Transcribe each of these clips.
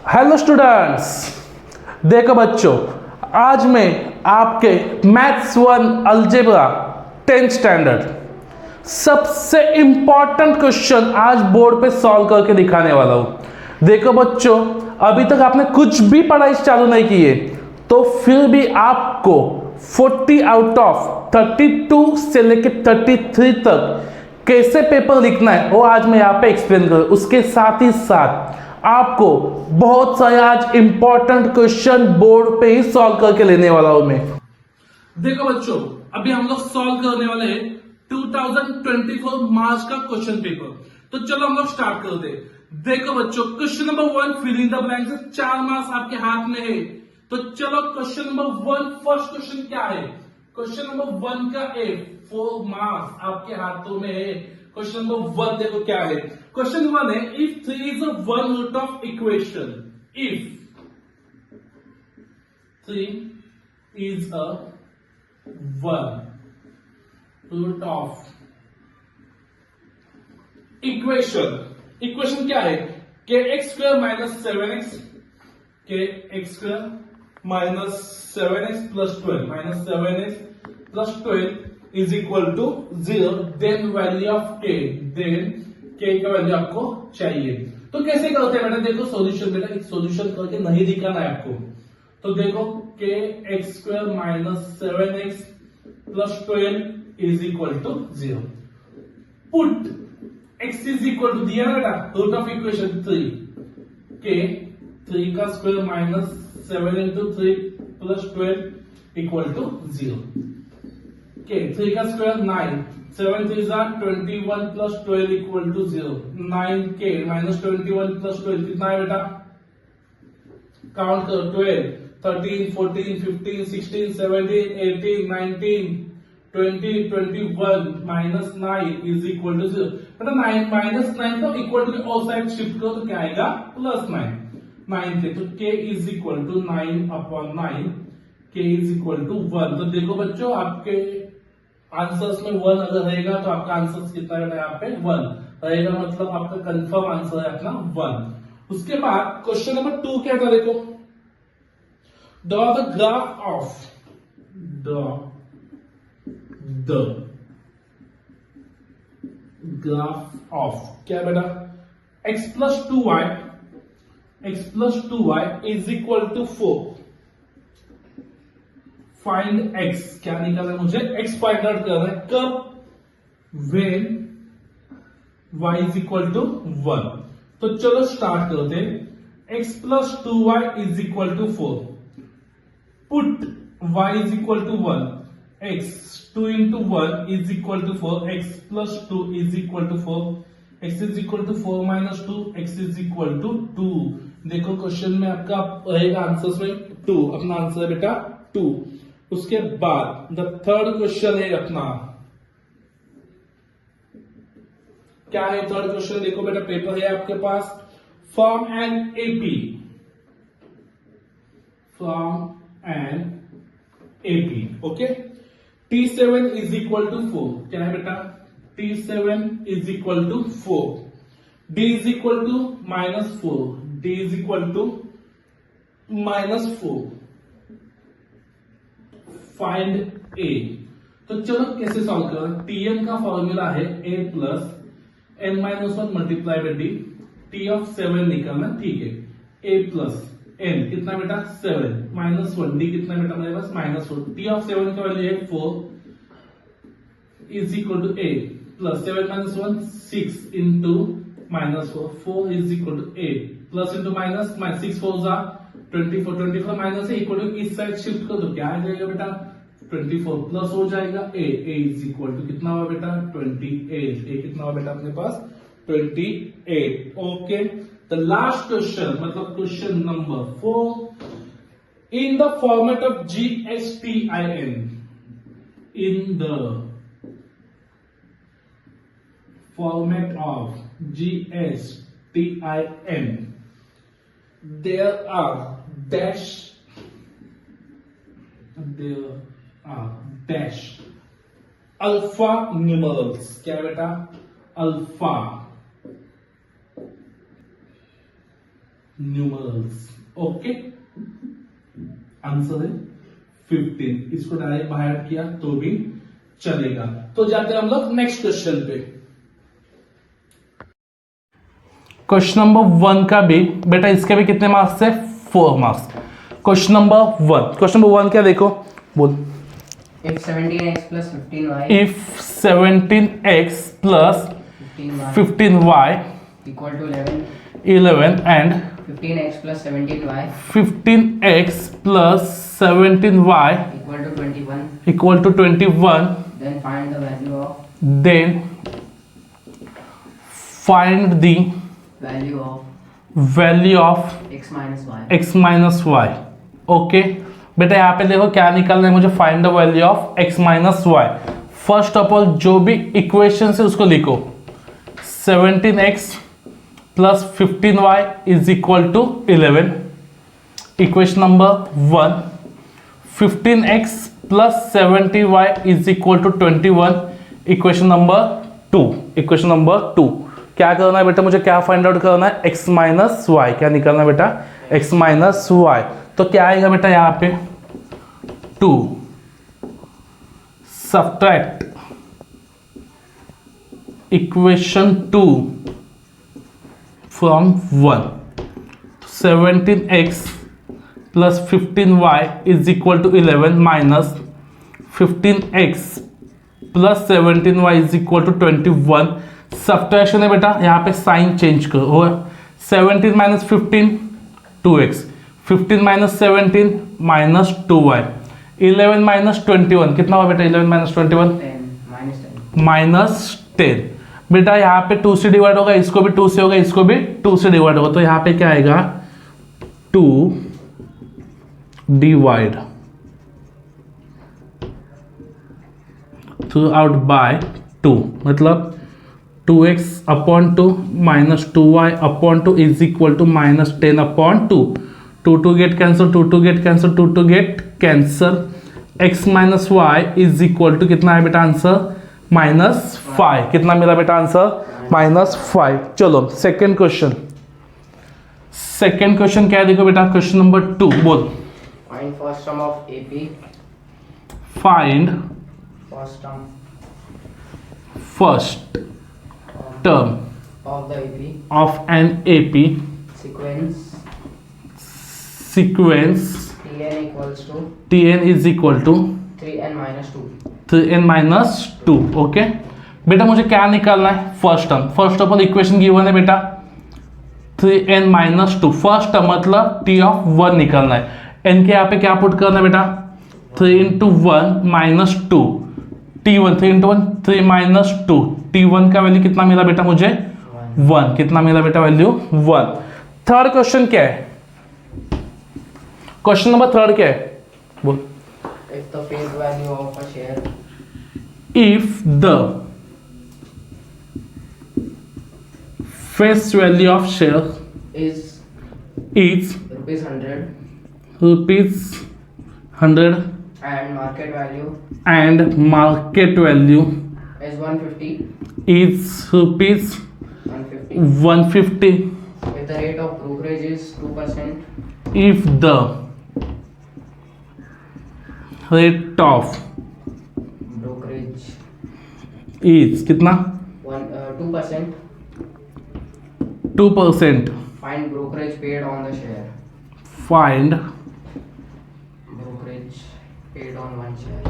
Hello students, देखो बच्चों, आज मैं आपके मैथ्स 1 अलजेब्रा 10th स्टैंडर्ड सबसे इंपॉर्टेंट क्वेश्चन आज बोर्ड पे सॉल्व करके दिखाने वाला हूं। देखो बच्चों, अभी तक आपने कुछ भी पढ़ाई चालू नहीं की है तो फिर भी आपको 40 आउट ऑफ 32 से लेकर 33 तक कैसे पेपर लिखना है वो आज मैं यहाँ पे एक्सप्लेन करूँ। उसके साथ ही साथ आपको बहुत सारे आज इंपॉर्टेंट क्वेश्चन बोर्ड पे ही सॉल्व करके लेने वाला हूं मैं। देखो बच्चों, अभी हम लोग सॉल्व करने वाले हैं 2024 मार्च का क्वेश्चन पेपर। तो चलो हम लोग स्टार्ट करते हैं। देखो बच्चों, question number 1 fill in the blanks है, 4 मार्क्स आपके हाथ में है। तो चलो क्वेश्चन नंबर 1, फर्स्ट क्वेश्चन क्या है? क्वेश्चन नंबर 1 का ए 4 मार्क्स आपके हाथों में है। क्वेश्चन नंबर 1 देखो क्या है। क्वेश्चन 1 है, if 3 is a one root of equation, if 3 is a one root of equation, equation क्या है? K x square minus 7x, k x square minus 7x plus 12 minus 7x plus 12 is equal to 0, then value of k, then k का value आपको चाहिए। तो कैसे करते हैं बेटा? देखो सॉल्यूशन, बेटा एक सॉल्यूशन करके नहीं दिखाना है आपको। तो देखो k x square minus 7x plus 12 is equal to 0। Put x is equal to दिया ना बेटा, रूट ऑफ इक्वेशन 3, k 3 का square minus 7 into 3 plus 12 equal to 0। K 3 का square 9, 7 3 21 plus 12 equal to 0। 9k minus 21 plus 12 कितना है बेटा? Count करो, 12 13 14 15 16 17 18 19 20 21 minus 9 is equal to 0। बेटा 9 माइनस 9 तो इक्वल टू और साइड शिफ्ट करो तो क्या आएगा? प्लस 9 9 के, तो k is equal to 9 upon 9, k is equal to 1। तो देखो बच्चों, आपके आंसर्स में 1 अगर रहेगा तो आपका आंसर कितना रहेगा? यहाँ पे 1 रहेगा, मतलब आपका कंफर्म आंसर है अपना 1। उसके बाद क्वेश्चन नंबर 2 क्या था? देखो, draw the graph of, draw the graph of क्या बेटा? x plus 2y, x plus 2y is equal to 4। Find x, क्या निकालना है मुझे? x फाइंड आउट करना है। कब? When y is equal to 1। तो चलो स्टार्ट करते हैं। x plus 2y is equal to 4, put y is equal to 1, x 2 into 1 is equal to 4, x plus 2 is equal to 4, x is equal to 4 minus 2, x is equal to 2। देखो question में आपका रहेगा answer में 2, अपना answer है बेटा 2। उसके बाद द थर्ड क्वेश्चन है अपना, क्या है थर्ड क्वेश्चन? देखो बेटा, पेपर है आपके पास, from an AP, from an AP, okay, t7 is equal to 4। क्या है बेटा? t7 is equal to 4, d is equal to minus 4, d is equal to minus 4। Find a। तो चलो कैसे सॉल्व करें? tn का फॉर्मूला है a plus n minus 1 multiply by d, t of 7 निकालना, ठीक है। a प्लस n कितना बेटा? 7 माइनस 1, d कितना बेटा मेरे पास? माइनस 4। t ऑफ 7 का वैल्यू है 4 is equal to a plus 7 minus 1 6 into minus 4, 4 is equal to 8 plus into minus 6 4 जा 24, 24 माइनस है इक्वल टू इस साइड शिफ्ट कर दो, क्या आ जाएगा बेटा? 24 प्लस हो जाएगा a इज इक्वल टू कितना हुआ बेटा? 28। a कितना हुआ बेटा अपने पास? 28। ओके, द लास्ट क्वेश्चन, मतलब question number 4, in the format of GSTIN, in the format of GSTIN there are dash alpha numerals. क्या है बेटा? Alpha numerals. ओके, आंसर है 15। इसको डायरेक्ट बाहर किया तो भी चलेगा। तो जाते हैं हम लोग नेक्स्ट क्वेश्चन पे। क्वेश्चन नंबर 1 का भी बेटा, इसके भी कितने मार्क्स है? 4 marks. Question number 1, question number 1 क्या देखो, बोल। If 17x plus 15y If 17x plus 15y equal to 11 11 and 15x plus 17y 15x plus 17y equal to 21, equal to 21, then find the value of then find the value of x minus y. x minus y। Okay बेटा, यहाँ पे देखो क्या निकालना है मुझे, find the value of x minus y. First of all जो भी इक्वेशन है उसको लिखो, 17x plus 15y is equal to 11। Equation number 1, 15x plus 70y is equal to 21। Equation number 2, equation number 2 क्या करना है बेटा, मुझे क्या फाइंड आउट करना है, x माइनस वाई। क्या निकालना है बेटा, x माइनस वाई। तो क्या आएगा बेटा यहां पे, 2 subtract equation 2 from 1, 17x plus 15y is equal to 11 minus 15x plus 17y is equal to 21। Subtraction है बेटा, यहाँ पे साइन चेंज करो, 17 minus 15 2x, 15 minus 17 minus 2y, 11 minus 21 कितना हुआ बेटा, 11 माइनस 21 माइनस 10। बेटा यहाँ पे 2 से डिवाइड होगा, इसको भी 2 से होगा, इसको भी 2 से डिवाइड होगा, तो यहाँ पे क्या आएगा, 2 डिवाइड थ्रू आउट बाय 2, मतलब 2x upon 2 minus 2y upon 2 is equal to minus 10 upon 2। 2 get cancel, 2 get cancel, 2 get cancel. x minus y is equal to कितना है बेटा आंसर, -5। कितना मिला बेटा आंसर, -5। चलो सेकेंड क्वेश्चन, सेकेंड क्वेश्चन क्या है देखो बेटा, क्वेश्चन नंबर 2 बोल। Find first term of AP. Find First term first term of the AP. of an AP Sequence sequence Tn equals to Tn is equal to 3n minus 2. 3n minus 2। Okay बेटा, मुझे क्या निकालना है, first term. First of all equation given है बेटा 3n minus 2, first term मतलब t of 1 निकालना है। n के यहाँ पे क्या पुट करना है बेटा, 3 into 1 minus 2, t1 3 into 1 3 minus 2, t1 का वैल्यू कितना मिला बेटा मुझे, 1। कितना मिला बेटा वैल्यू, 1। थर्ड क्वेश्चन क्या है, क्वेश्चन नंबर 3 क्या है बोल। If the face value of a share If the face value of share is is rupees 100 rupees 100 and market value and market value is 150, is rupees 150, if the rate of brokerage is 2%, if the rate of brokerage is कितना, 2%, 2%, find brokerage paid on the share. find Brokerage paid on one share.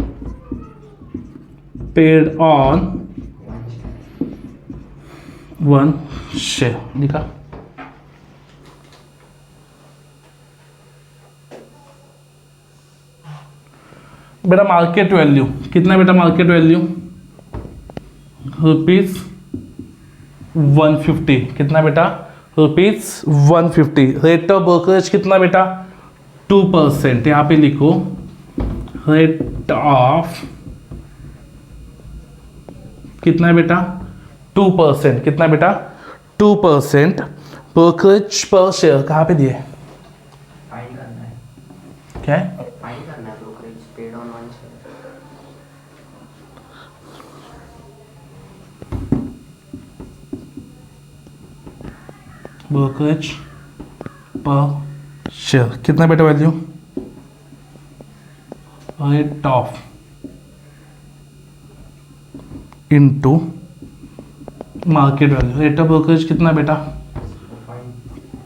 paid on One share. one share। लिखा, बेटा market value कितना बेटा, market value rupees 150। कितना बेटा, rupees 150। Rate of brokerage कितना बेटा, 2%। यहाँ पे लिखो रेट ऑफ कितना है बेटा, 2%। कितना बेटा, 2%। ब्रोकरेज पर शेयर कहाँ पे दिए, Find करना है. क्या है, Find करना है brokerage paid on one share. brokerage पर शेयर कितना बेटा value, rate of into market value. Rate of brokerage कितना बेटा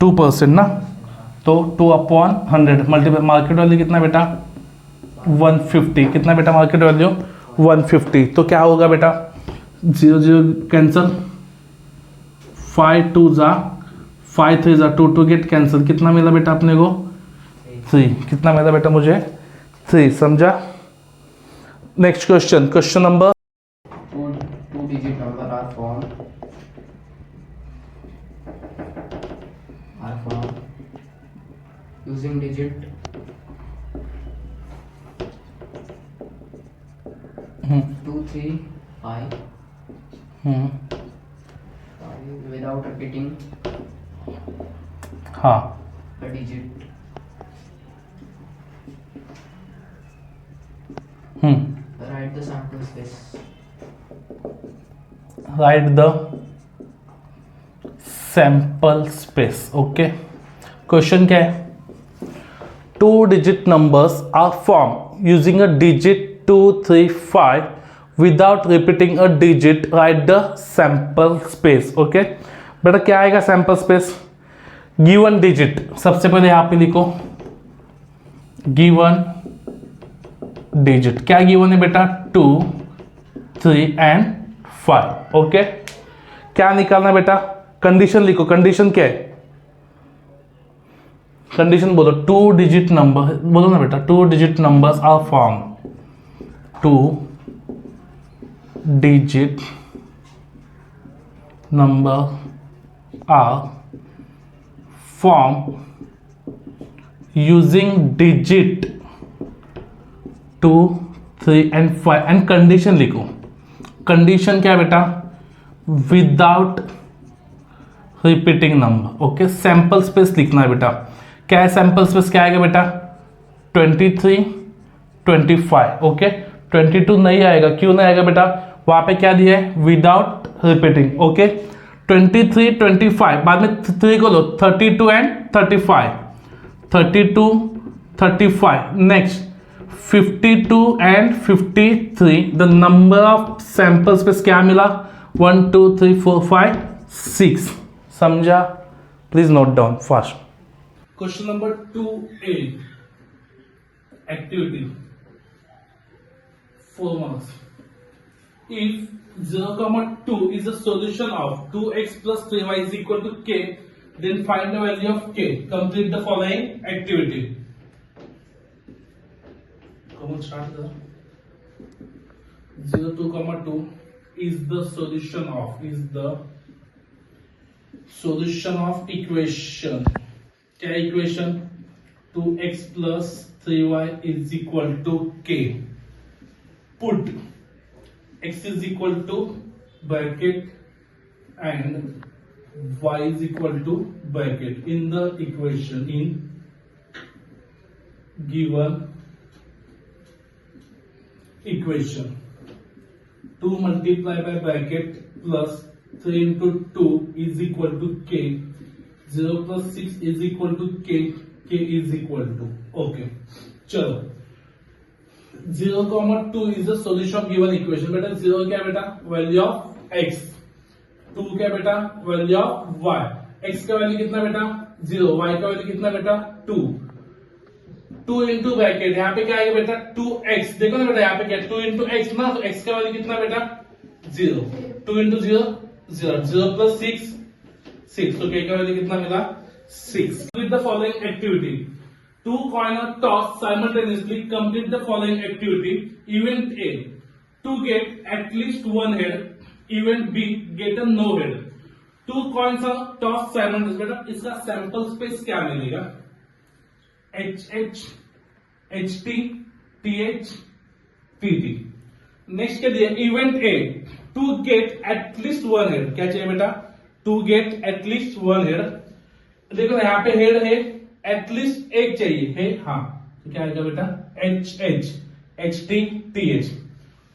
2% ना, तो 2/100 मल्टीप्लाई मार्केट वैल्यू कितना बेटा 150, कितना बेटा मार्केट वैल्यू 150। तो क्या होगा बेटा 0 0 कैंसिल, 5 2 जा 5 3 जा 2 2 गेट कैंसिल, कितना मिला बेटा अपने को 3, कितना मिला बेटा मुझे 3, समझा। Next question, question number two digit number are formed using digit 2 3 5 without repeating हाँ a digit. Write the sample space. Right the sample space. Okay, question क्या है, 2 digit numbers are formed using a digit 2 3 5 without repeating a digit. Write the sample space. Okay बेटा क्या आएगा sample space, given digit सबसे पहले यहाँ पे लिखो, गिवन डिजिट क्या गिवन है बेटा 2 3 एंड 5। ओके, क्या निकालना बेटा, कंडीशन लिखो, कंडीशन क्या है, कंडीशन बोलो 2 digit नंबर, बोलो ना बेटा 2 digit numbers are form, 2 digit number are formed using digit 2 3 and 5 and condition लिखो, कंडीशन क्या है बेटा without repeating number. Okay, sample space लिखना है बेटा, क्या है सैंपल स्पेस, क्या आएगा बेटा 23 25। ओके, 22 नहीं आएगा, क्यों नहीं आएगा बेटा, वहां पे क्या दिया है विदाउट रिपीटिंग। ओके, 23 25 बाद में 3 को लो, 32 and 35, 32 35 next 52 and 53, the number of sample space क्या मिला 1 2 3 4 5 6। समझा, please note down fast. Question number 2A, activity 4 marks. If 0,2 is a solution of 2x plus 3y is equal to k, then find the value of k. Complete the following activity. Come on, start there. 0,2 is the solution of equation. क्या equation 2x plus 3y is equal to k. Put x is equal to bracket and y is equal to bracket in the equation in given equation. 2 multiplied by bracket plus 3 into 2 is equal to k. 0 plus 6 is equal to k. K is equal to, okay, चलो 0,2 is the solution of given equation. बेटा 0 क्या बेटा value of x, 2 क्या बेटा value of y, x का value कितना बेटा 0, y का वैल्यू कितना बेटा 2, 2 इंटू ब्रैकेट यहाँ पे क्या आएगा बेटा 2x, देखो ना बेटा यहाँ पे क्या 2 इंटू एक्स ना, तो x का वैल्यू कितना बेटा 0, 2 इंटू 0 0, 0 प्लस 6 6, तो k का वैल्यू कितना मिला 6. With the following activity, 2 coin are tossed simultaneously. Complete the following activity. Event A, to get at least one head. Event B, get a no head. 2 coins are tossed simultaneously. बेटा इसका sample space क्या मिलेगा, HH HT TH PT. Next क्या दिया, event A, to get at least one head. क्या चाहिए बेटा to get at least one head. देखो यहाँ पे हेड है, एटलीस्ट एक चाहिए है, हाँ तो क्या आएगा बेटा HH HT TH.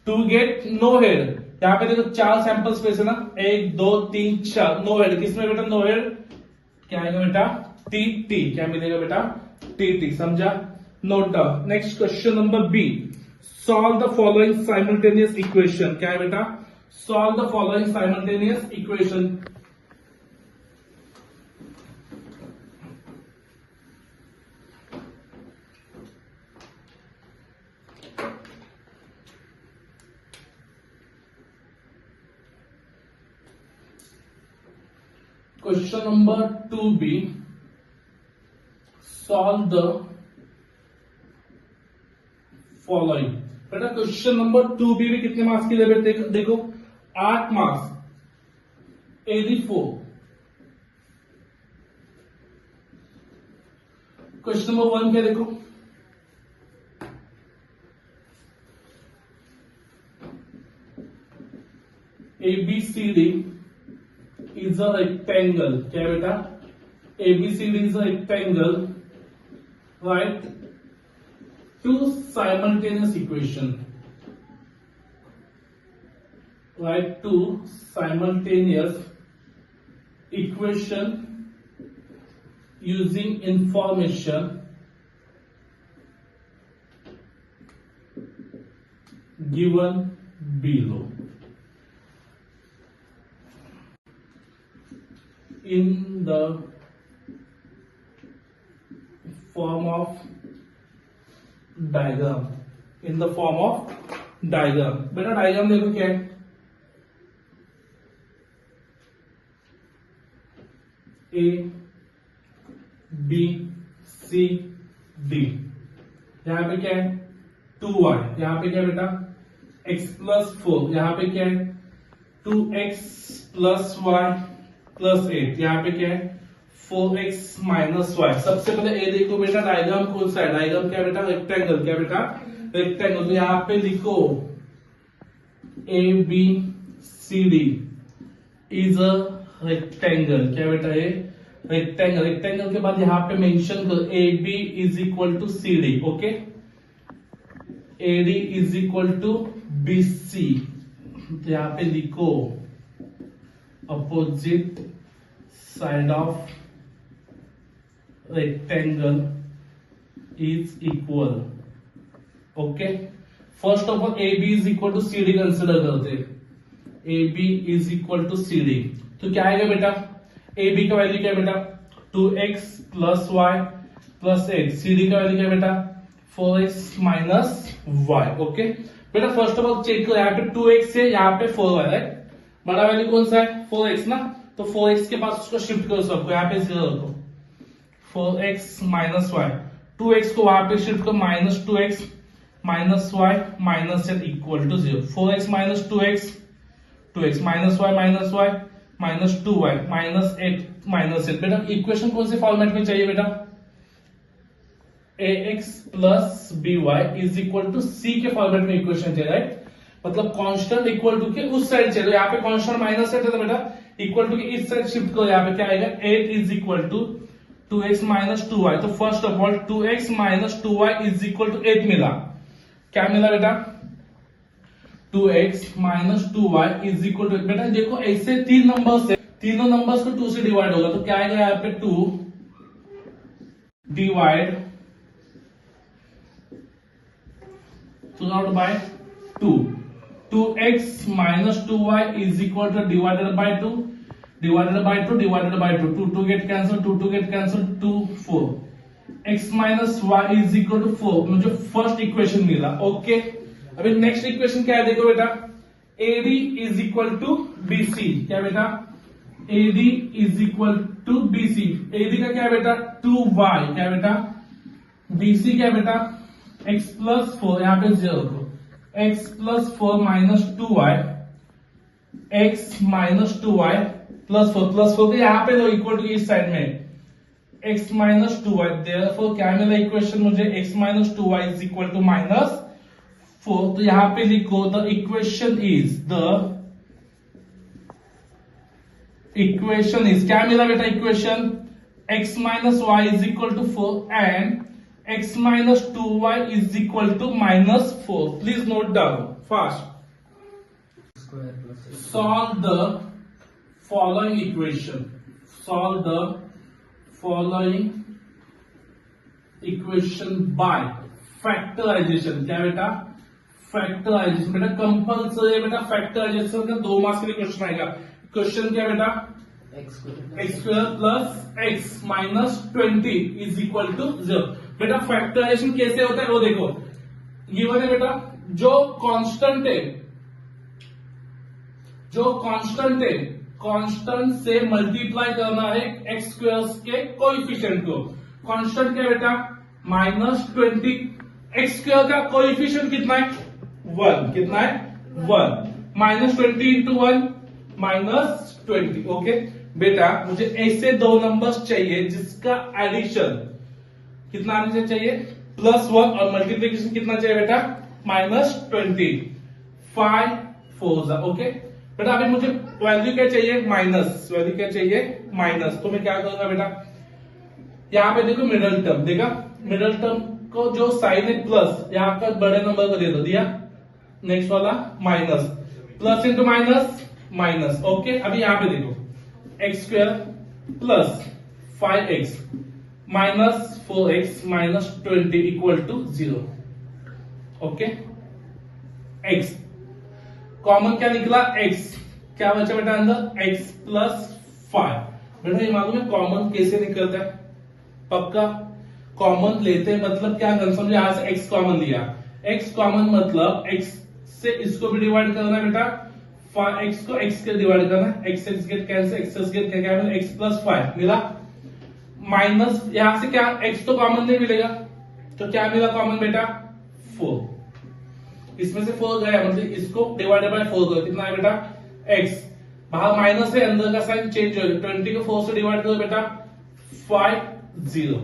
To get no head, यहाँ पे देखो 4 सैंपल स्पेस है ना, 1 2 3 4, नो हेड किसमें बेटा नो हेड, क्या आएगा बेटा टी टी, क्या मिलेगा बेटा, टी टी, समझा, note down. Next question number B, solve the following simultaneous equation, क्या है बेटा, solve the following simultaneous equation. Question number 2b, solve the following। बेटा क्वेश्चन नंबर 2b भी कितने मार्क्स के लिए बेटे, देखो 8 मार्क्स, एडी 4। क्वेश्चन नंबर 1 क्या देखो, ABCD is a rectangle, क्या है बेटा, ABCD is a rectangle, write two simultaneous equation, write two simultaneous equation using information given below in the form of diagram, in the form of diagram। बेटा diagram देखो क्या है, A B C D, यहां पे क्या है 2y, यहां पे क्या है बेटा x+4, यहां पे क्या है 2x + y + 8, यहां पे क्या है 4x - y। सबसे पहले ए देखो बेटा, डायग्राम कौन सा है, डायग्राम क्या बेटा, रेक्टेंगल, क्या बेटा, रेक्टेंगल। तो यहां पे लिखो ABCD इज अ रेक्टेंगल, क्या बेटा ये रेक्टेंगल। रेक्टेंगल के बाद यहां पे मेंशन करो AB = CD, okay, AD = BC। तो यहां पे लिखो opposite side of rectangle is equal, okay। First of all AB = CD consider करते, AB = CD। तो क्या आएगा बेटा, AB का वैल्यू क्या है बेटा 2x + y + 8, CD का वैल्यू क्या है बेटा 4x - y, ओके। बेटा फर्स्ट ऑफ ऑल चेक करो, यहाँ पे 2x है, यहाँ पे 4y है, बड़ा वैल्यू कौन सा है 4x ना, तो 4x के पास उसको शिफ्ट करो सबको, यहाँ पे 0 रखो, 4x - y, 2x को वहां पे शिफ्ट करो, -2x - y - 8 = 0, 4x - 2x 2x - y - y -2y -8 बेटा इक्वेशन कौन से फॉर्मेट में चाहिए बेटा, ax + by = c के फॉर्मेट में इक्वेशन चाहिए, राइट, मतलब कांस्टेंट इक्वल टू के उस साइड चलो, यहाँ पे कांस्टेंट -8 है तो बेटा इक्वल टू के इस साइड शिफ्ट करो, यहाँ पे क्या आएगा 8 = 2x - 2y। तो first of all 2x - 2y = 8 मिला, क्या मिला बेटा 2x - 2y = बेटा देखो ऐसे 3 नंबर्स है, तीनों नंबर्स को 2 से डिवाइड होगा, तो क्या आएगा यहाँ पे 2 divide 2 2x - 2y = divided by 2 divided by 2 divided by 2, 2 get cancel, 2 get cancel, 2 4, x - y = 4, मुझे फर्स्ट इक्वेशन मिला, ओके। अभी नेक्स्ट इक्वेशन क्या है देखो बेटा, AD = BC, क्या बेटा AD = BC, AD का क्या है बेटा 2y, क्या बेटा BC क्या बेटा x+4, यहाँ पे 0 को x+4 - 2y, x - 2y +4 को यहाँ पे लो इक्वल टू इस साइड में x - 2y, देयरफॉर क्या मिला इक्वेशन मुझे x - 2y = -4। तो यहाँ पे लिखो द इक्वेशन इज क्या मिला बेटा equation x - y = 4 and x - 2y = -4। Please note down fast. Solve the following equation. Solve the following equation by factorisation. क्या बेटा? फैक्टराइजेशन। बेटा कंपल्सरी है बेटा फैक्टराइजेशन का 2 मार्क्स के लिए क्वेश्चन आएगा। क्वेश्चन क्या बेटा? x square x square plus x minus 20 is equal to 0। बेटा फैक्टराइजेशन कैसे होता है वो देखो। गिवन है बेटा जो कांस्टेंट है कांस्टेंट से मल्टीप्लाई करना है एक्स स्क्वायर के कोएफिशिएंट को। कांस्टेंट क्या बेटा? -20। एक्स स्क्वायर का कोएफिशिएंट कितना है? 1। कितना है? 1। -20 इंटू 1 -20। ओके बेटा मुझे ऐसे 2 नंबर्स चाहिए जिसका एडिशन कितना आने चाहिए? +1 और मल्टीप्लीकेशन कितना चाहिए बेटा? -20। 5 4 ओके बेटा अभी मुझे वैल्यू क्या चाहिए? माइनस। वैल्यू क्या चाहिए? माइनस। तो मैं क्या करूंगा बेटा? यहां पे देखो मिडिल टर्म देखा। मिडिल टर्म को जो साइन है प्लस, यहां का बड़े नंबर को दे दो। दिया। नेक्स्ट वाला minus. Plus into minus minus. Okay अभी यहां पे देखो x square plus 5x minus 4x minus 20 equal to 0। Okay x common क्या निकला? x। क्या बचा बेटा अंदर? x plus 5। बेटा ये मालूम है कॉमन कैसे निकलता है? पक्का कॉमन लेते हैं मतलब क्या कंसेप्ट? यहां से x कॉमन लिया। x कॉमन मतलब x से इसको भी डिवाइड करना है बेटा। x को x के डिवाइड करना है। x get cancel, x get क्या मिला? x प्लस 5 मिला। माइनस यहां से क्या x तो कॉमन नहीं मिलेगा तो क्या मिला कॉमन बेटा? 4। इसमें से 4 गया मतलब इसको डिवाइडेड बाय 4 करो। कितना है बेटा? x। बाहर माइनस है अंदर का साइन चेंज हो गया। 20 को 4 से डिवाइड करो बेटा 5 0।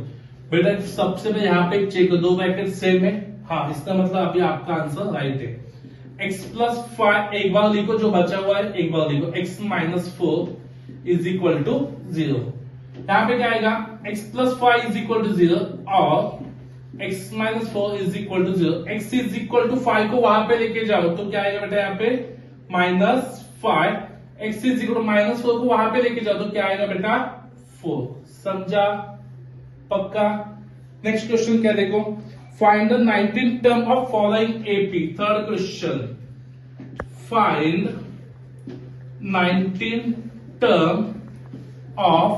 बेटा सबसे पहले यहाँ पे चेक करो 2 ब्रैकेट सेम है। हाँ इसका मतलब अभी आपका आंसर राइट है। x प्लस 5 एक बार लिखो, जो बचा हुआ है एक बार लिखो। x minus 4 is equal to 0। यहाँ पे क्या आएगा? x plus 5 is equal to 0 और x minus 4 is equal to 0। x is equal to 5 को वहां पे लेके जाओ तो क्या आएगा बेटा? यहाँ पे -5। x इज इक्वल टू -4 को वहां पे लेके जाओ तो क्या आएगा बेटा? 4। समझा? पक्का? नेक्स्ट क्वेश्चन क्या देखो। Find the 19 term of following AP. Third question. Find 19 term of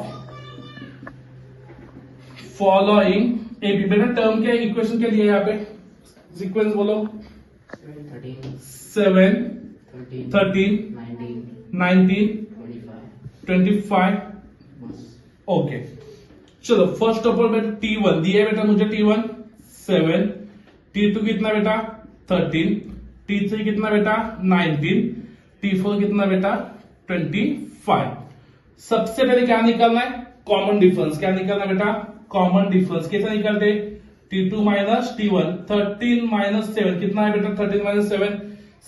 following AP. बेटा टर्म क्या इक्वेशन क्या दिया यहाँ पे? सीक्वेंस बोलो। 7 13 19 25। ओके चलो फर्स्ट ऑफ ऑल बेटा T1 दिया है बेटा मुझे। T1 7, T2 कितना बेटा? 13, T3 कितना बेटा? 19, T4 कितना बेटा? 25। सबसे पहले क्या निकालना है? Common difference. क्या निकालना बेटा? Common difference. कैसे निकालते? T2 minus T1। 13 माइनस 7 कितना है बेटा? 13 माइनस 7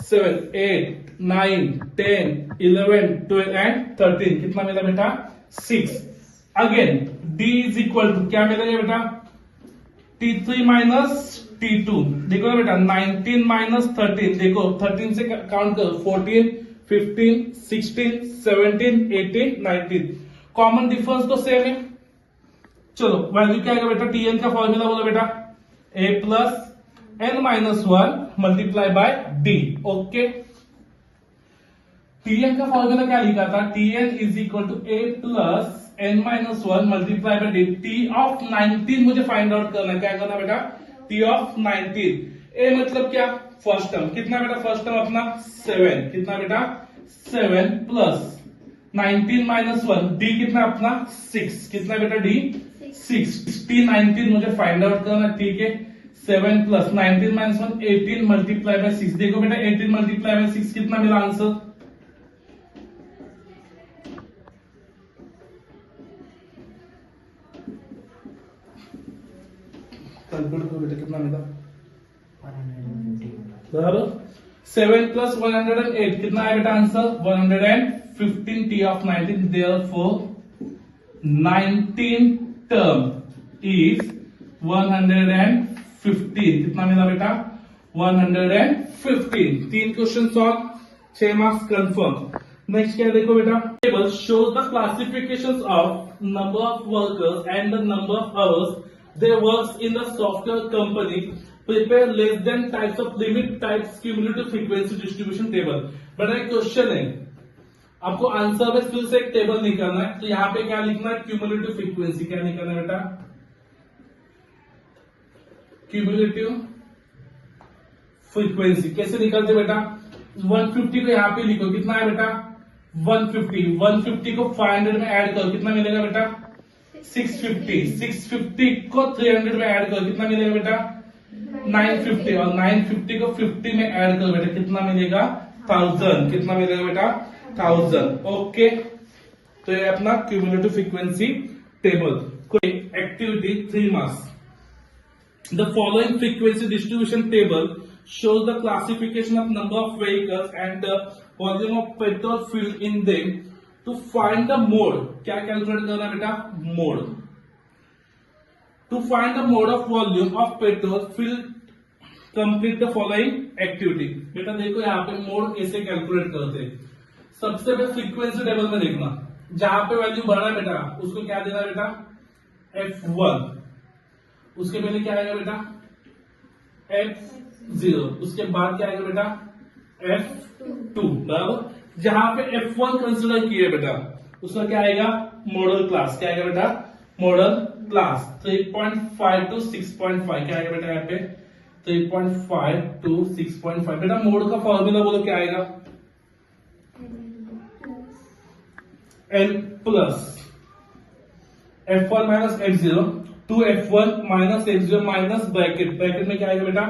7 8 9 10 11 12 एंड 13 कितना मिला बेटा? 6। Again D is equal to क्या मिलेगा बेटा? T3 minus T2। देखो ना बेटा 19 माइनस 13। देखो 13 से काउंट करो 14 15 16 17 18 19। कॉमन डिफरेंस तो सेम है। चलो वैल्यू क्या आएगा बेटा? Tn का फॉर्मूला बोलो बेटा। a plus n minus 1 multiply by d। Okay Tn का फॉर्मूला क्या लिखा था? Tn is equal to a plus n minus 1 multiply by d। T of 19 मुझे फाइंड आउट करना है। क्या करना बेटा? T of 19। a मतलब क्या? First term. कितना बेटा फर्स्ट टर्म अपना? 7। कितना बेटा? 7 प्लस 19 माइनस 1 d कितना अपना? 6। कितना बेटा? d 6। T19 मुझे फाइंड आउट करना। ठीक है 7 प्लस 19 माइनस 1 18 मल्टीप्लाई बाय 6। देखो बेटा 18 मल्टीप्लाई बाय 6 कितना मिला आंसर? कैलकुलेट करो बेटा कितना मिला? 7 प्लस 108 कितना है बेटा answer? 115। T of 19 therefore 19 term is 115। कितना मिला बेटा? 115। 3 question solve, 6 marks confirm. Next क्या है देखो बेटा, table shows the classifications of number of workers and the number of hours they works in the software company. Prepare less than types of limit types cumulative frequency distribution table. बेटा एक question है, आपको answer में फिर से एक table निकालना है, तो यहाँ पे क्या लिखना है, क्यूमुलेटिव फ्रीक्वेंसी। क्या निकालना है बेटा, क्यूमुलेटिव फ्रीक्वेंसी। कैसे निकालते बेटा, 150 को यहाँ पे लिखो, कितना है बेटा 150, 150 को 500 में ऐड करो, कितना मिलेगा बेटा 650, 650 को 300 में ऐड करो, कितना मिलेगा बेटा 950, और 950 को 50 में ऐड करो बेटा, कितना मिलेगा 1000, कितना मिलेगा बेटा 1000। ओके, तो ये अपना क्यूमुलेटिव फ्रीक्वेंसी टेबल। कोई activity 3 marks. The following frequency distribution table shows the classification of number of vehicles and the volume of petrol filled in them. To find the mode, क्या कैलकुलेट करना है बेटा, mode. To find the mode of volume of petrol filled, complete the following activity। बेटा देखो यहाँ पे mode कैसे calculate करते हैं। सबसे पहले फ्रीक्वेंसी टेबल में देखना, जहां पे वैल्यू बढ़ा है बेटा उसको क्या देना है बेटा F1, उसके पहले क्या आएगा बेटा F0, उसके बाद क्या आएगा बेटा F2, बराबर। जहां पे F1 कंसिडर किए बेटा उसका क्या आएगा मॉडल क्लास, क्या आएगा बेटा मॉडल क्लास। 3.5 to 6.5 क्या आएगा बेटा यहाँ पे 3.5 to 6.5। बेटा मोड का फॉर्मूला बोलो क्या आएगा, N plus F1 minus F0 to F1 minus F0 minus bracket, bracket में क्या आएगा बेटा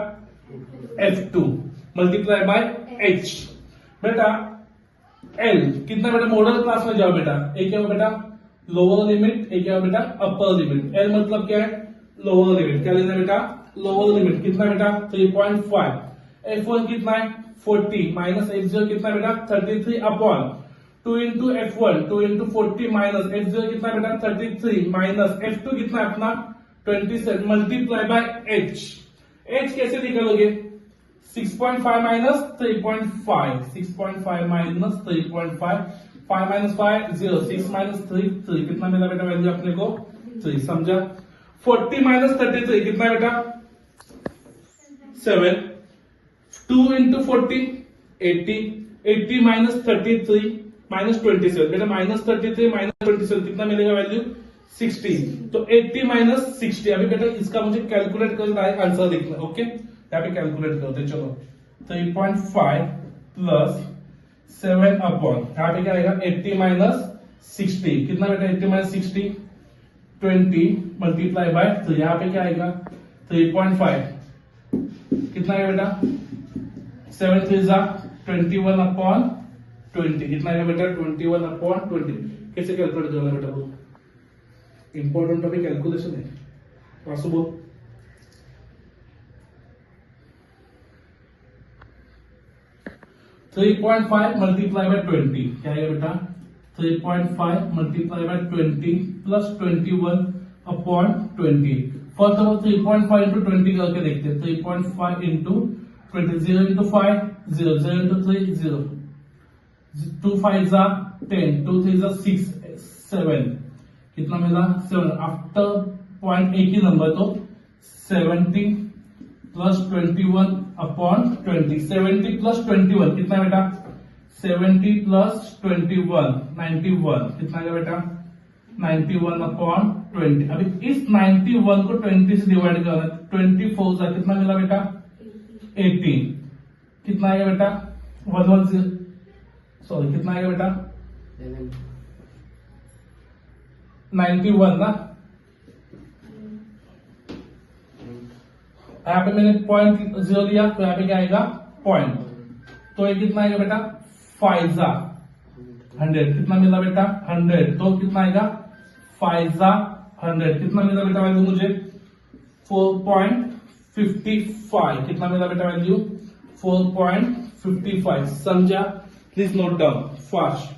F2 मल्टीप्लाई बाय H। बेटा L कितना बेटा मॉडल क्लास में जाओ बेटा, एक क्या बेटा लोअर लिमिट, एक क्या बेटा अपर लिमिट। L मतलब क्या है लोअर लिमिट, क्या लेना बेटा लोअर लिमिट, कितना बेटा 3.5। F1 कितना है 40 माइनस F0 कितना बेटा 33 upon 2 into F1 2 into 40 minus F0 कितना बेटा 33 माइनस F2 कितना अपना 27 मल्टीप्लाई बाय H। H कैसे निकालोगे 6.5 माइनस 3.5, 6.5 माइनस 3.5, 5 माइनस 5 0, 6 माइनस 3 3, कितना मिला बेटा वैल्यू अपने को 3, समझा। 40 माइनस 33 कितना बेटा 7, 2 इंटू 40 80, 80 माइनस 33 माइनस 27, बेटा माइनस 33 माइनस 27 कितना मिलेगा वैल्यू 60, तो 80 माइनस 60। अभी बेटा इसका मुझे कैलकुलेट करना है, आंसर लिखना। ओके, यहाँ पे कैलकुलेट करते हैं, चलो 3.5 प्लस 7 अपॉन यहाँ पे क्या आएगा 80 माइनस 60, कितना बेटा 80 माइनस 60 20 मल्टीप्लाई बाय 3, यहाँ पे क्या आएगा 3.5 कितना है बेटा 7 3 21 अपॉन 20, कितना है बेटा 21 अपॉन 20। कैसे कैलकुलेट करना बेटा वो इंपॉर्टेंट अभी कैलकुलेशन है, वासु बोल। थ्री 3.5 मल्टीप्लाई बाय 20 क्या है बेटा 3.5 multiply by 20 plus 21 upon 20। First of all 3.5 into 20 करके देखते हैं, 3.5 इंटू 20, 0 इंटू 5 0, 0 इंटू 3 0, 2 5 10, 2 3 6 7, कितना मिला 7। आफ्टर पॉइंट एक ही नंबर तो 70 प्लस 21 अपॉन 20, 70 प्लस 21 कितना बेटा 70 प्लस 21 91, कितना है बेटा 91 अपॉन 20। अभी इस 91 को 20 से डिवाइड करना, 24 सा कितना मिला बेटा 18, कितना आएगा बेटा 110, सॉरी कितना आएगा बेटा 91 ना। यहाँ पे मैंने पॉइंट 0 लिया तो यहाँ पे क्या आएगा पॉइंट, तो ये कितना आएगा बेटा 5 100, कितना मिला बेटा 100, तो कितना आएगा 5 100, कितना मिला बेटा वैल्यू मुझे 4.55, कितना मिला बेटा वैल्यू 4.55, समझा। Please note down fast.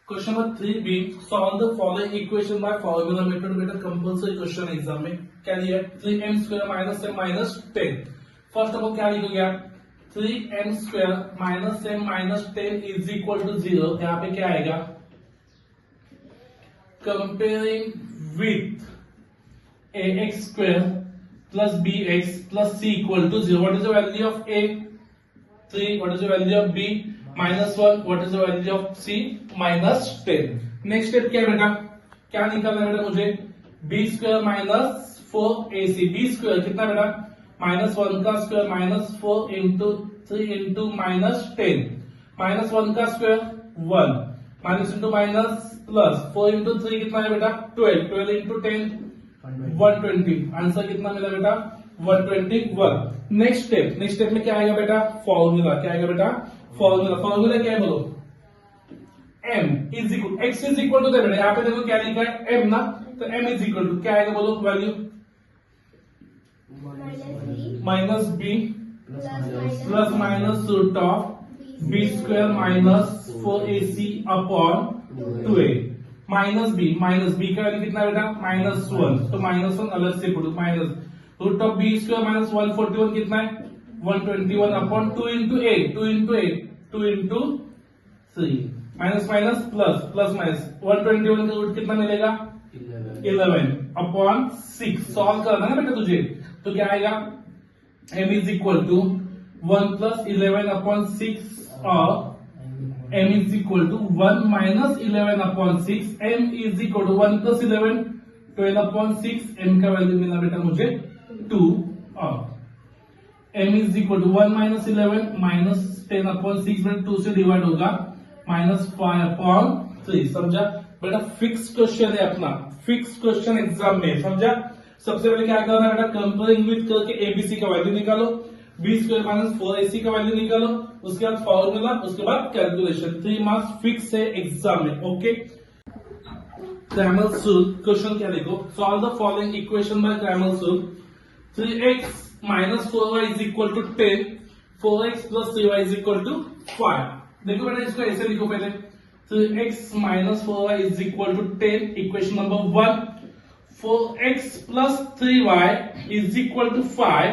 Question number 3B, solve the following equation by formula method. बेटा कंपल्सरी क्वेश्चन एग्जाम में क्या दिया 3m² - m - 10। First of all क्या लिखोगे आप 3m² minus m minus 10 is equal to 0। यहाँ पे क्या आएगा, comparing with ax² plus bx plus c equal to 0. What is the value of a? 3. What is the value of b? minus 1. What is the value of c? minus 10. Next step क्या है बेटा, क्या निकालना है बेटा मुझे, b² minus 4ac। b² कितना बेटा, माइनस 1 का square minus 4 into 3 into minus 10, minus 1 का square 1, minus into minus plus 4 into 3 कितना है बेटा 12, 12 इंटू 10 120। आंसर कितना मिला बेटा 121। नेक्स्ट स्टेप में क्या आएगा बेटा, फॉर्मूला। क्या आएगा बेटा, फॉर्मूला क्या है बोलो, m is equal x is equal to बेटा, यहाँ पे देखो क्या लिखा है m ना, तो m इज इक्वल टू क्या आएगा बोलो, value minus b plus minus root of b² minus 4ac upon 2a minus b का वैल्यू कितना बेटा -1, तो -1 अलग से पढ़ो, minus root of b² minus 141 कितना है 121 upon 2 into 3 minus minus plus plus minus 121 का रूट कितना मिलेगा 11 अपॉन 6। सॉल्व करना है ना बेटा तुझे, तो क्या आएगा m is equal to 1 plus 11 upon 6 और m is equal to 1 minus 11 upon 6, m is equal to 1 plus 11 12 upon 6, m का वैल्यू मिला बेटा मुझे 2 और m is equal to 1 minus 11 minus 10 upon 6 में 2 से डिवाइड होगा -5 अपॉन 3। समझा बेटा, फिक्स क्वेश्चन है अपना, फिक्स क्वेश्चन एग्जाम में, समझा। सबसे पहले क्या करना है बेटा, कंपेयरिंग विथ करके एबीसी का वैल्यू निकालो, b² माइनस 4ac का वैल्यू निकालो, उसके बाद फॉर्मूला, उसके बाद कैलकुलेशन। 3 मार्क्स फिक्स है एग्जाम में, ओके। क्रैमर रूल क्वेश्चन क्या देखो, solve the following equation by Cramer rule. 3x minus 4y is equal to 10, 4x plus 3y is equal to 5। देखो बेटा इसको ऐसे लिखो पहले, 3x minus 4y is equal to 10, equation number 1। 4x plus 3y is equal to 5,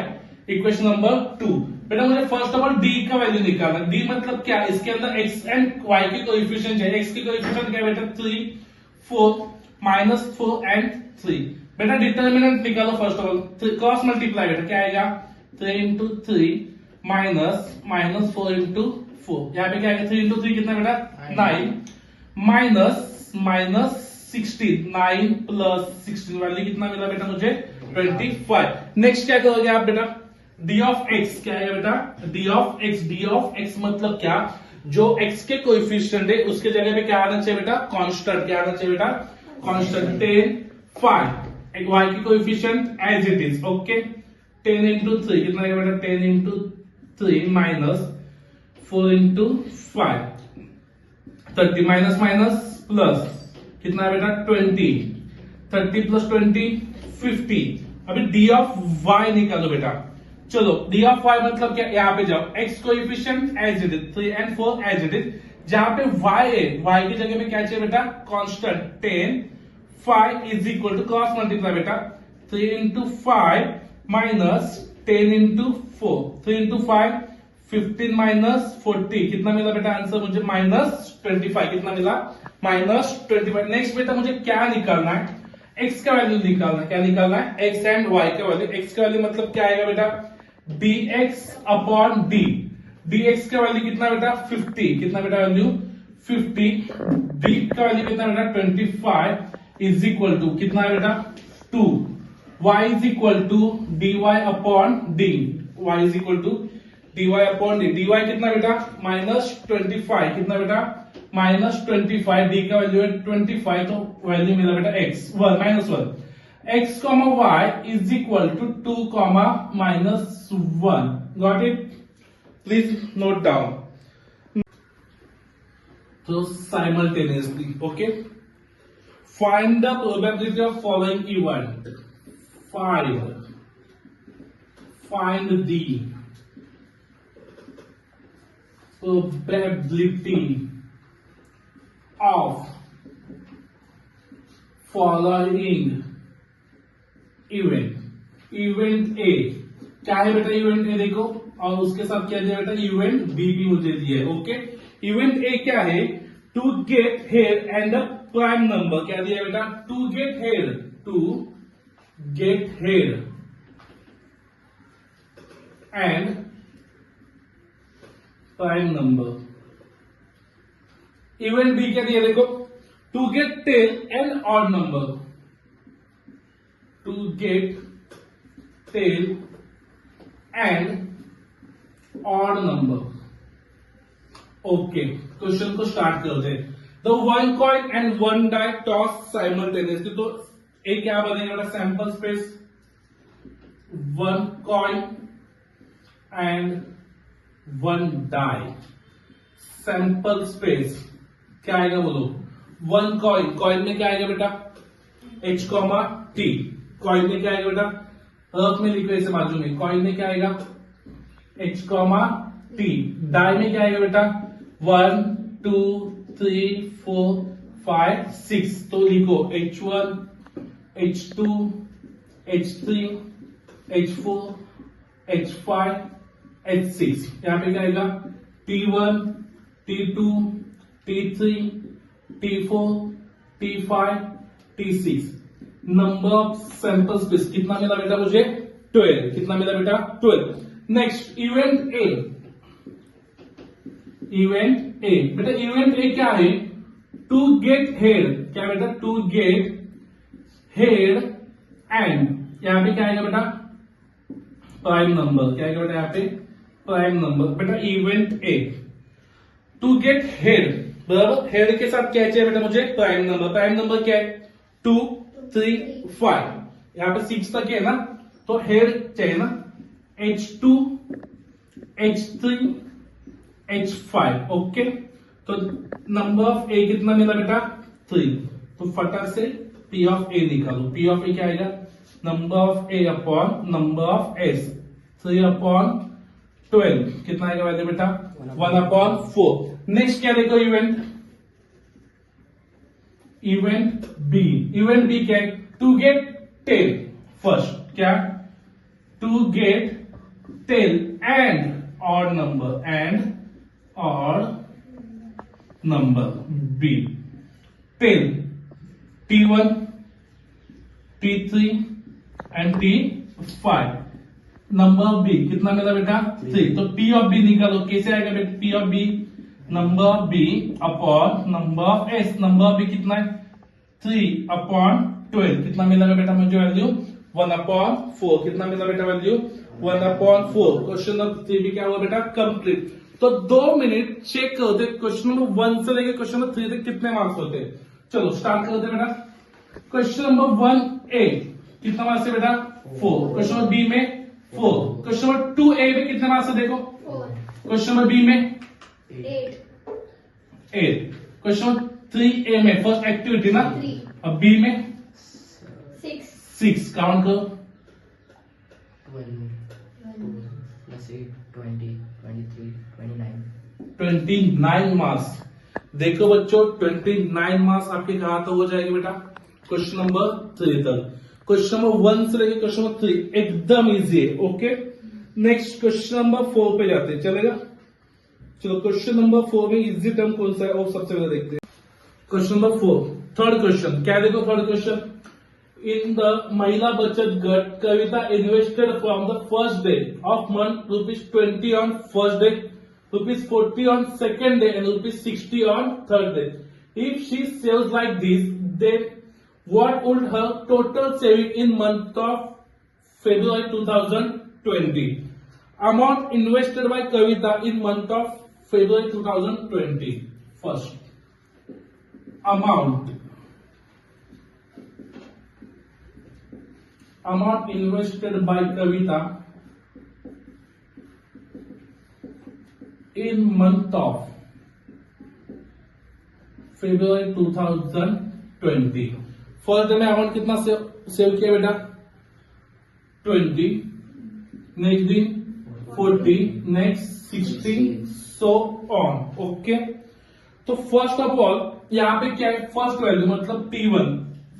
equation number 2। बेटा मुझे first of all d का value निकालना है। d मतलब क्या, इसके अंदर x एंड y के कोएफिशिएंट है। x के कोएफिशिएंट क्या है बेटा 3, 4, -4 एंड 3। बेटा डिटर्मिनेंट निकालो first of all, cross multiply बेटा क्या आएगा 3 इंटू 3 माइनस 4 इंटू 4, यहाँ पे क्या आएगा 3 इंटू 3 कितना बेटा 9 माइनस 16, 9 प्लस 16 वैल्यू कितना मिला बेटा मुझे 25। नेक्स्ट क्या करोगे आप बेटा, d ऑफ x क्या है बेटा, d ऑफ x मतलब क्या, जो x के कोएफिशिएंट है उसके जगह पे क्या आना चाहिए बेटा कांस्टेंट। क्या आना चाहिए बेटा कांस्टेंट। 10 5 y की coefficient as it is, okay. 10 into 3 कितना है बेटा 10 into 3 minus 4 into 5, 30 minus minus plus कितना है बेटा 20, 30 प्लस 20 50। अभी d ऑफ y निकालो बेटा, चलो d ऑफ y मतलब क्या, यहाँ पे जाओ x coefficient as it is 3 and 4 as it is, जहां पे y है y की जगह पे क्या चाहिए बेटा constant 10, 5 is equal to cross multiply बेटा 3 into 5 minus 10 into 4, 3 into 5 15 minus 40 कितना मिला बेटा आंसर मुझे -25। कितना मिला -25। नेक्स्ट बेटा मुझे क्या निकालना है, x का वैल्यू निकालना है। क्या निकालना है x एंड y का वैल्यू। x का वैल्यू मतलब क्या आएगा बेटा dx अपॉन d, dx का वैल्यू कितना बेटा 50, कितना बेटा वैल्यू 50, d का वैल्यू कितना बेटा 25 इज इक्वल टू कितना है बेटा 2, y is equal to dy upon d, y is equal to dy upon d, dy कितना बेटा -25, कितना बेटा -25, d का वैल्यू है 25, तो वैल्यू मिला बेटा x -1, x comma y is equal to 2 comma -1. Got it? Please note down. So simultaneously, okay? Find the probability of following event. 5. Find the probability of following event. Event A क्या है बेटा, event ए देखो और उसके साथ क्या दिया बेटा, इवेंट बी भी मुझे दिया है। ओके, इवेंट ए क्या है, to get head and the prime number, क्या दिया है बेटा, to get head, to get head and prime number. Event B क्या दिया देखो, to get tail and odd number, to get tail and odd number. Okay, question को start करते हैं। The one coin and one die toss simultaneously, तो एक क्या बनेगा बेटा, sample space, one coin and one die, sample space क्या आएगा बोलो, वन कॉइन, कॉइन में क्या आएगा बेटा, एच कॉमा टी, कॉइन में क्या आएगा बेटा, अर्थ में लिखो इसे बाजू में, कॉइन में क्या आएगा, एच कॉमा टी, डाई में क्या आएगा बेटा, 1 2 3 4 5 6, तो लिखो H1 H2 H3 H4 H5 H6, यहां पे क्या आएगा, T1 T2 T3 T4 T5 T6। Number of sample space कितना मिला बेटा मुझे, 12, कितना मिला बेटा, 12। Next event A, event A बेटा, इवेंट ए क्या है, टू गेट हेयर, क्या बेटा, टू गेट हेयर एंड, यहां पे क्या आएगा बेटा, प्राइम नंबर, क्या आएगा बेटा यहाँ पे, प्राइम नंबर। बेटा event A, to get head, बराबर, हेयर के साथ क्या चाहिए बेटा मुझे, प्राइम नंबर, प्राइम नंबर क्या है, 2 3 5, यहाँ पे 6 तक है ना, तो हेयर चाहिए ना, H2 H3 H5। ओके, तो नंबर ऑफ ए कितना मिला बेटा, 3, तो फटाक से P ऑफ ए निकालो, P ऑफ ए क्या आएगा, number of A upon number of S, 3 upon 12, कितना आएगा वैल्यू बेटा, 1 अपॉन 4। नेक्स्ट क्या देखो, event, event B, event B क्या है, टू गेट टेल, फर्स्ट क्या, to get tail and odd number, and odd number B, tail T1 T3 and T5, number B कितना मिला बेटा, 3, तो P ऑफ बी निकालो, कैसे आएगा बेटा, P of B, number of B upon number of S, number of B कितना है, 3 अपॉन 12, कितना मिलेगा बेटा मुझे वैल्यू, 1 अपॉन 4, कितना मिला बेटा वैल्यू, 1 अपॉन 4। क्वेश्चन नंबर 3 भी क्या हुआ बेटा, कंप्लीट। तो 2 मिनट चेक करते क्वेश्चन नंबर 1 से लेकर क्वेश्चन नंबर 3 तक कितने मार्क्स होते हैं। चलो स्टार्ट करते बेटा। क्वेश्चन नंबर 1A कितना मार्क्स है बेटा, 4। क्वेश्चन नंबर बी में 4। क्वेश्चन नंबर 2A में कितने मार्क्स है देखो, 4। क्वेश्चन नंबर बी में 8। क्वेश्चन नंबर 3A में फर्स्ट एक्टिविटी ना, 3। अब बी में 6। काउंट करो, 12 plus 8 20 23 29 29 मार्क्स। देखो बच्चों 29 मार्क्स आपके कहां तक हो जाएंगे बेटा, क्वेश्चन नंबर 3 तक। क्वेश्चन नंबर 1 से लेकर क्वेश्चन नंबर 3 एकदम इजी है। ओके, नेक्स्ट क्वेश्चन नंबर 4 पे जाते हैं, चलेगा। चलो क्वेश्चन नंबर 4 में इजी टर्म कौन सा है वो सबसे पहले देखते हैं। क्वेश्चन नंबर 4 थर्ड क्वेश्चन क्या देखो, third question, in the Mahila Bachat Gat, Kavita invested from the first day of month ₹20 on first day, ₹40 on second day, and ₹60 on third day. If she saves like this, then what would her total saving in month of February 2020? Amount invested by Kavita in month of February 2020. First, amount invested by Kavita in month of February 2020. First day में amount कितना save किया बेटा, 20, next दिन 40, next 60, so on. Okay, तो first of all यहाँ पे क्या है, फर्स्ट वैल्यू मतलब T1,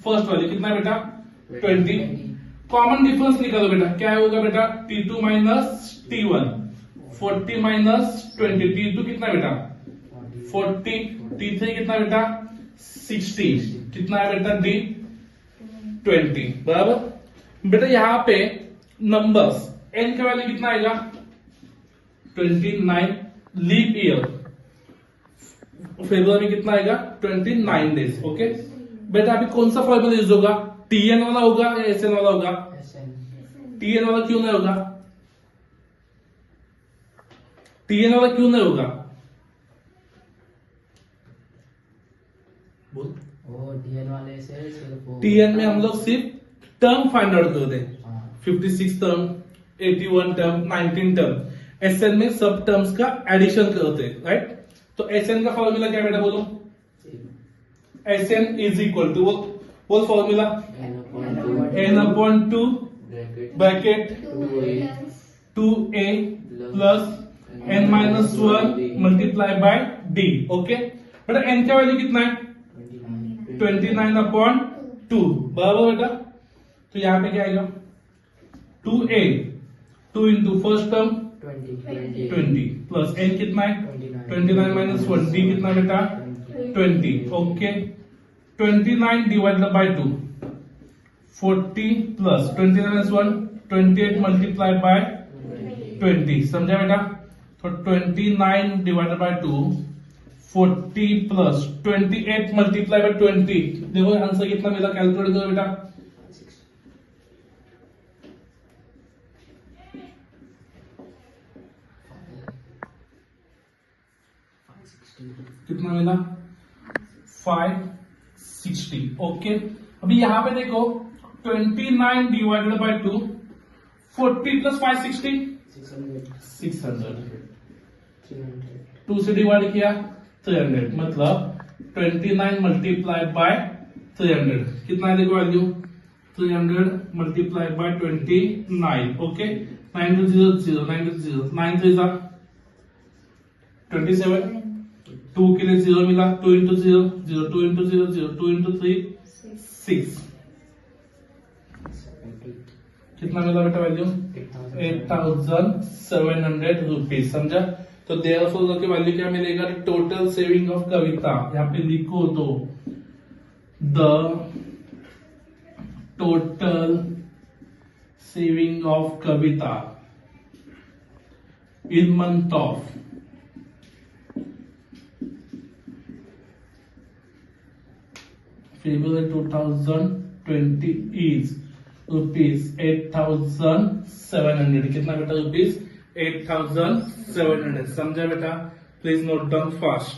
फर्स्ट वैल्यू कितना है बेटा, 20। कॉमन डिफरेंस निकालो बेटा, क्या होगा बेटा, T2 minus T1, 40 minus 20, T2 कितना बेटा 40, T3 कितना बेटा 60, कितना है बेटा D 20, बराबर। बेटा यहाँ पे नंबर्स n का वैल्यू कितना आएगा 29, लीप ईयर फेब्रुआरी में कितना आएगा 29 डेज, ओके। बेटा अभी कौन सा फॉर्मूला यूज होगा, TN वाला होगा या SN वाला होगा, TN वाला क्यों नहीं होगा, TN वाला क्यों नहीं होगा, बोल। TN वाले से सिर्फ TN में हम लोग सिर्फ टर्म फाइंड आउट करते हैं, 56 टर्म, 81 टर्म, 19 टर्म। SN में सब टर्म्स का एडिशन करते हैं, राइट। तो SN का फॉर्मूला क्या बेटा बोलो, SN इज इक्वल टू बोल formula n/2 bracket 2a plus n-1 multiply by d, okay. बेटा n का वैल्यू कितना है 29/2, बराबर बेटा। तो यहाँ पे क्या आएगा 2a, 2 into first term 20 plus n कितना है 29 - 1, d कितना बेटा 20, okay. 29 divided by 2 40 plus 29 - 1 28 multiply by 20, समझा बेटा। तो 29 divided by 2 40 plus 28 multiply by 20, देखो आंसर कितना मिला, कैलकुलेट करो बेटा। कितना मिला 560, ओके। अभी यहां पे देखो 29 डिवाइडेड बाय 2 40 प्लस 560 600, 2 से डिवाइड किया 300, मतलब 29 मल्टीप्लाई बाय 300 कितना है देखो value 300 multiply by 29, okay. 9 to 0 0, 9 to 0, 9 3 जा 27, 2 के लिए 0 मिला, 2 into 0 0, 2 into 0 0, 2 into 3 6, कितना मिला बेटा वैल्यू 8,700 रुपीज, समझा। तो देयरफॉर की वैल्यू क्या मिलेगा, टोटल सेविंग ऑफ कविता, यहाँ पे लिखो तो the total saving of Kavita in month of February 2020 is rupees 8,700, कितना बेटा रुपीज 8,700, समझा बेटा। Please note down fast.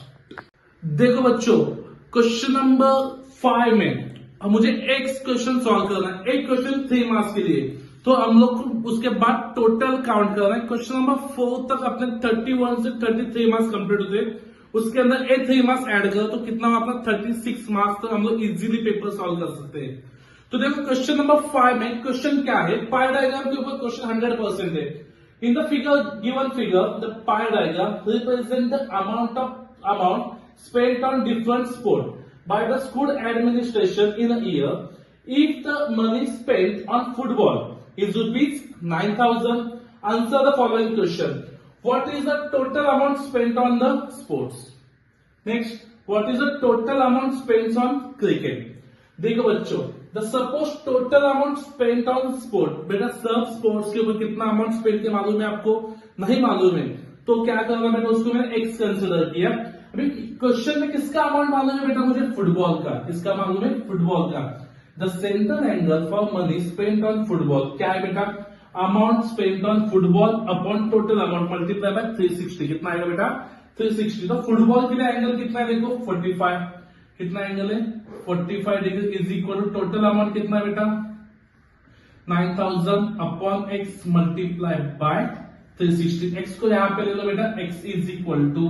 देखो बच्चों क्वेश्चन नंबर 5 में अब मुझे एक क्वेश्चन सॉल्व करना है, एक क्वेश्चन 3 मार्क्स के लिए, तो हम लोग को उसके बाद टोटल काउंट करना है। क्वेश्चन नंबर 4 तक अपने 31 से 33 मार्क्स कंप्लीट होते, उसके अंदर 3 मार्क्स ऐड करो तो कितना अपना 36 मार्क्स तक हम लोग इजीली पेपर सॉल्व कर सकते हैं। तो देखो क्वेश्चन नंबर 5 में क्वेश्चन क्या है, पाई डायग्राम के ऊपर क्वेश्चन 100% है। In the figure given figure the pi diagram represent the amount spent on different sport by the school administration in a year. If the money spent on football is rupees 9,000, answer the following question. What is the total amount spent on the sports? Next, what is the total amount spent on cricket? देखो बच्चों, the suppose total amount spent on sport, बेटा सब sports के ऊपर कितना amount spend किया मालूम है आपको, नहीं मालूम है तो क्या करना बेटा, उसको मैंने x कंसिडर किया। अभी क्वेश्चन में किसका अमाउंट मालूम है बेटा, मुझे फुटबॉल का, किसका मालूम है फुटबॉल का। The centre angle for money spent on football क्या है बेटा, amount spent on football upon total amount multiply by 360, कितना आएगा बेटा 360। तो फुटबॉल के लिए एंगल कितना है देखो 45, कितना एंगल है 45 degree is equal to total amount कितना है बेटा 9,000 upon x multiply by 360। x को यहां पे ले लो बेटा, x is equal to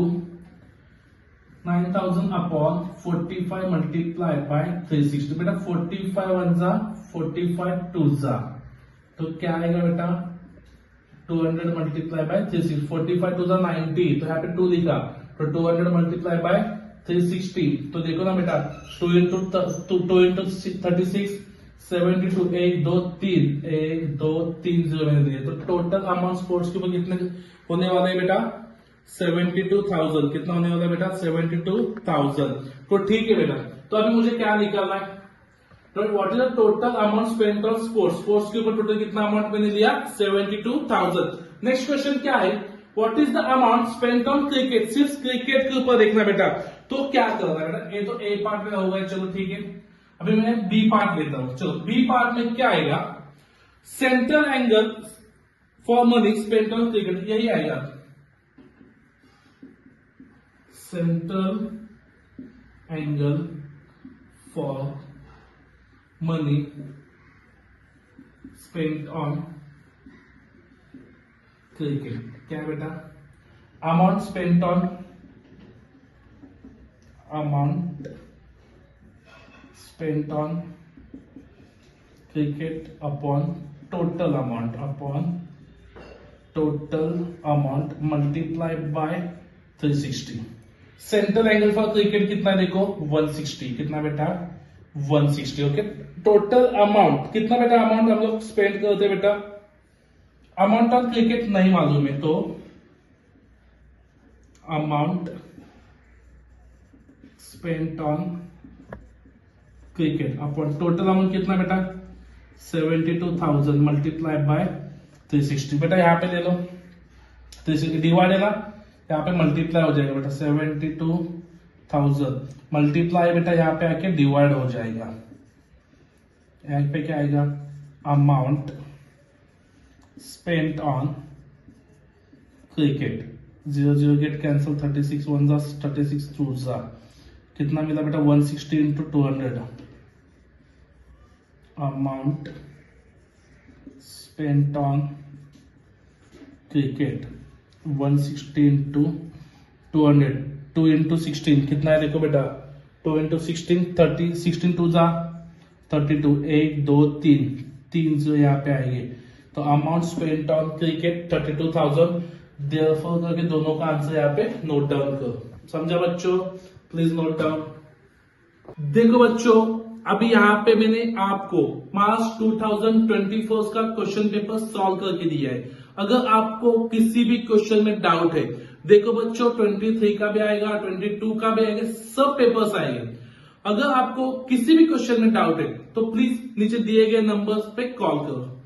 9,000 upon 45 multiply by 360। बेटा 45 1 जा 45 2 जा, तो क्या आएगा बेटा 200 मल्टीप्लाई बाय 360, 45 2 जा 90, तो यहाँ पे 2 लिखा, तो 200 मल्टीप्लाई बाय 360, तो देखो ना बेटा 2 into 36 72 1 2 3 1 2 3 0 मैंने दिए, तो टोटल अमाउंट स्पोर्ट्स के ऊपर कितने होने वाले हैं बेटा? 72,000। कितना होने वाला है बेटा? 72,000। तो ठीक है बेटा, तो अभी मुझे क्या निकालना है? What is the total amount spent on sports? Sports के ऊपर टोटल कितना अमाउंट मैंने लिया? 72,000। नेक्स्ट क्वेश्चन क्या है? What is the amount spent on cricket? सिर्फ क्रिकेट के ऊपर देखना बेटा। तो क्या करना है बेटा? ये तो ए पार्ट में होगा, चलो ठीक है। अभी मैं बी पार्ट लेता हूं। चलो बी पार्ट में क्या आएगा? Central angle for money spent on cricket, यही आएगा। Central angle for money spent on cricket. क्या है बेटा? Amount spent on cricket upon total amount multiply by 360। Central angle for cricket कितना है देखो? 160। कितना बेटा? 160। ओके, टोटल अमाउंट कितना बेटा? अमाउंट हम लोग स्पेंड करते बेटा, अमाउंट ऑन क्रिकेट नहीं मालूम है, तो amount spent on cricket upon total amount कितना बेटा? 72,000 मल्टीप्लाई बाय 360। बेटा यहाँ पे ले लो, 360 डिवाइड है ना, यहाँ पे मल्टीप्लाई हो जाएगा बेटा। 72,000 मल्टीप्लाई बेटा यहाँ पे आके डिवाइड हो जाएगा। यहाँ पे क्या आएगा? Amount spent on cricket. 0 0 get cancel, 36 1 जा 36 2 जा, कितना मिला बेटा? 160 into 200। Amount spent on cricket 160 into 200, 2 into 16 कितना है देखो बेटा? 2 इंटू 16 30, 16 2 जा 32, 1 2 3 3 जो यहाँ पे आएंगे। तो amount spent on cricket 32,000। Therefore करके दोनों का आंसर यहाँ पे नोट डाउन करो। समझा बच्चों? Please note down. देखो बच्चों, अभी यहाँ पे मैंने आपको मार्च 2024 का क्वेश्चन पेपर सॉल्व करके दिया है। अगर आपको किसी भी क्वेश्चन में डाउट है, देखो बच्चों 23 का भी आएगा, 22 का भी आएगा, सब पेपर्स आएंगे। अगर आपको किसी भी क्वेश्चन में डाउट है तो प्लीज नीचे दिए गए नंबर्स पे कॉल करो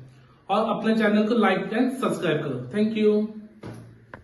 और अपने चैनल को लाइक एंड सब्सक्राइब करो। Thank you.